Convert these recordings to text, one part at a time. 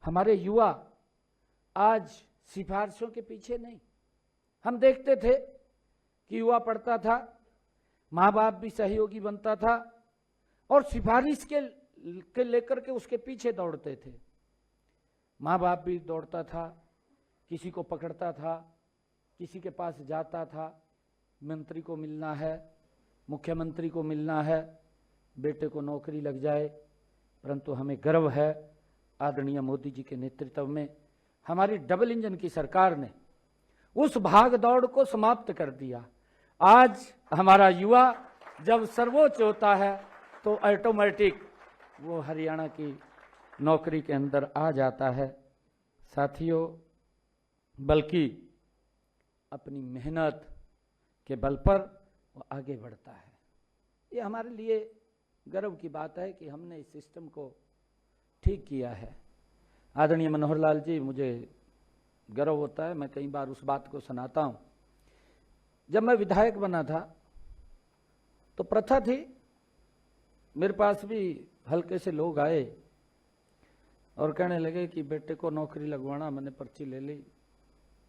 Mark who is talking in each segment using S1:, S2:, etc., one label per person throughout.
S1: हमारे युवा आज सिफारिशों के पीछे नहीं। हम देखते थे कि युवा पढ़ता था, माँ बाप भी सहयोगी बनता था और सिफारिश के लेकर के उसके पीछे दौड़ते थे। माँ बाप भी दौड़ता था, किसी को पकड़ता था, किसी के पास जाता था, मंत्री को मिलना है, मुख्यमंत्री को मिलना है, बेटे को नौकरी लग जाए। परंतु हमें गर्व है, आदरणीय मोदी जी के नेतृत्व में हमारी डबल इंजन की सरकार ने उस भाग दौड़ को समाप्त कर दिया। आज हमारा युवा जब सर्वोच्च होता है तो ऑटोमेटिक वो हरियाणा की नौकरी के अंदर आ जाता है। साथियों, बल्कि अपनी मेहनत के बल पर वो आगे बढ़ता है। ये हमारे लिए गर्व की बात है कि हमने इस सिस्टम को ठीक किया है। आदरणीय मनोहर लाल जी, मुझे गर्व होता है, मैं कई बार उस बात को सुनाता हूँ। जब मैं विधायक बना था तो प्रथा थी, मेरे पास भी हल्के से लोग आए और कहने लगे कि बेटे को नौकरी लगवाना। मैंने पर्ची ले ली,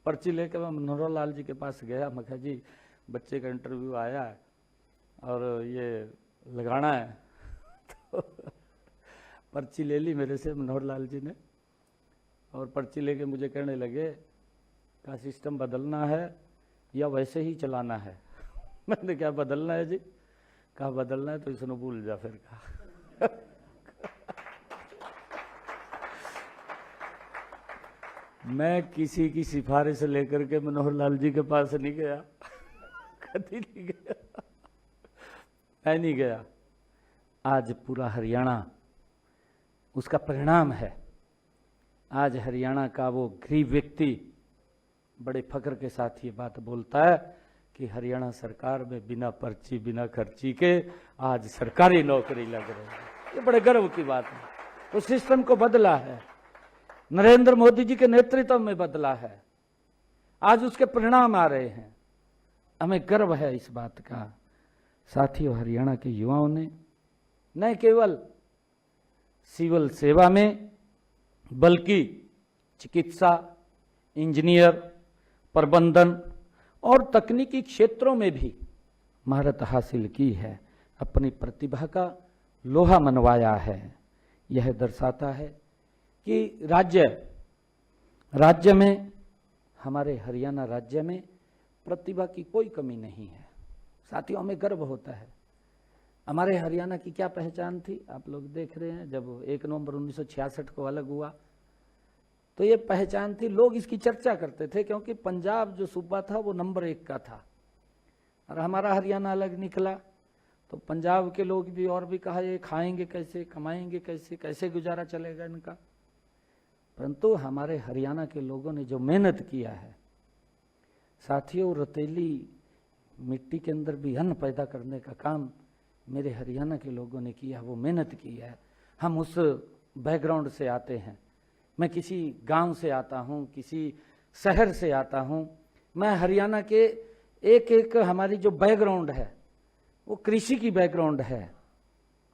S1: पर्ची लेकर मैं मनोहर लाल जी के पास गया। मैं कहा, जी बच्चे का इंटरव्यू आया है और ये लगाना है। तो पर्ची ले ली मेरे से मनोहर लाल जी ने और पर्ची लेके मुझे कहने लगे का सिस्टम बदलना है या वैसे ही चलाना है। मैंने क्या बदलना है जी? कहा बदलना है तो इसने भूल जा फिर। कहा मैं किसी की सिफारिश लेकर के मनोहर लाल जी के पास नहीं गया, कभी नहीं गया, मैं नहीं गया। आज पूरा हरियाणा उसका परिणाम है। आज हरियाणा का वो गरीब व्यक्ति बड़े फख्र के साथ ये बात बोलता है कि हरियाणा सरकार में बिना पर्ची बिना खर्ची के आज सरकारी नौकरी लग रही है। ये बड़े गर्व की बात है। तो सिस्टम को बदला है, नरेंद्र मोदी जी के नेतृत्व में बदला है, आज उसके परिणाम आ रहे हैं। हमें गर्व है इस बात का। साथियों, हरियाणा के युवाओं ने न केवल सिविल सेवा में बल्कि चिकित्सा, इंजीनियर, प्रबंधन और तकनीकी क्षेत्रों में भी महारत हासिल की है, अपनी प्रतिभा का लोहा मनवाया है। यह दर्शाता है कि राज्य में, हमारे हरियाणा राज्य में प्रतिभा की कोई कमी नहीं है। साथियों, हमें गर्व होता है। हमारे हरियाणा की क्या पहचान थी, आप लोग देख रहे हैं। जब 1 नवंबर 1966 को अलग हुआ तो ये पहचान थी, लोग इसकी चर्चा करते थे क्योंकि पंजाब जो सूबा था वो नंबर 1 का था और हमारा हरियाणा अलग निकला तो पंजाब के लोग भी और भी कहा ये खाएंगे कैसे, कमाएंगे कैसे, कैसे गुजारा चलेगा इनका। परंतु हमारे हरियाणा के लोगों ने जो मेहनत किया है, साथियों, रतीली मिट्टी के अंदर भी अन्न पैदा करने का काम मेरे हरियाणा के लोगों ने किया, वो मेहनत की है। हम उस बैकग्राउंड से आते हैं। मैं किसी गांव से आता हूं, किसी शहर से आता हूं। मैं हरियाणा के एक हमारी जो बैकग्राउंड है वो कृषि की बैकग्राउंड है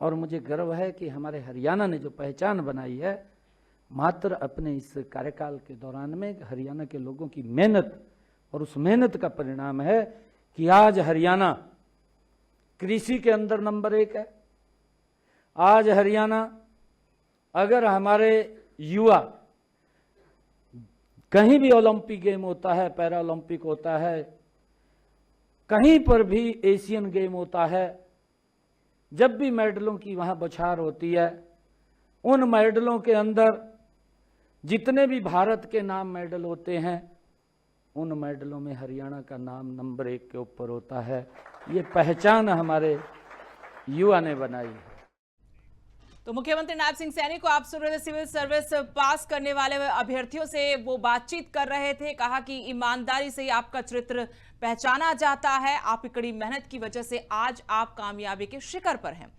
S1: और मुझे गर्व है कि हमारे हरियाणा ने जो पहचान बनाई है मात्र अपने इस कार्यकाल के दौरान में हरियाणा के लोगों की मेहनत, और उस मेहनत का परिणाम है कि आज हरियाणा कृषि के अंदर नंबर 1 है। आज हरियाणा, अगर हमारे युवा कहीं भी ओलंपिक गेम होता है, पैरा ओलंपिक होता है, कहीं पर भी एशियन गेम होता है, जब भी मेडलों की वहां बौछार होती है, उन मेडलों के अंदर जितने भी भारत के नाम मेडल होते हैं उन मेडलों में हरियाणा का नाम नंबर 1 के ऊपर होता है। ये पहचान हमारे युवा ने बनाई है।
S2: तो मुख्यमंत्री नायब सिंह सैनी को आप सुन रहे थे। सिविल सर्विस पास करने वाले अभ्यर्थियों से वो बातचीत कर रहे थे। कहा कि ईमानदारी से ही आपका चरित्र पहचाना जाता है, आपकी कड़ी मेहनत की वजह से आज आप कामयाबी के शिखर पर हैं।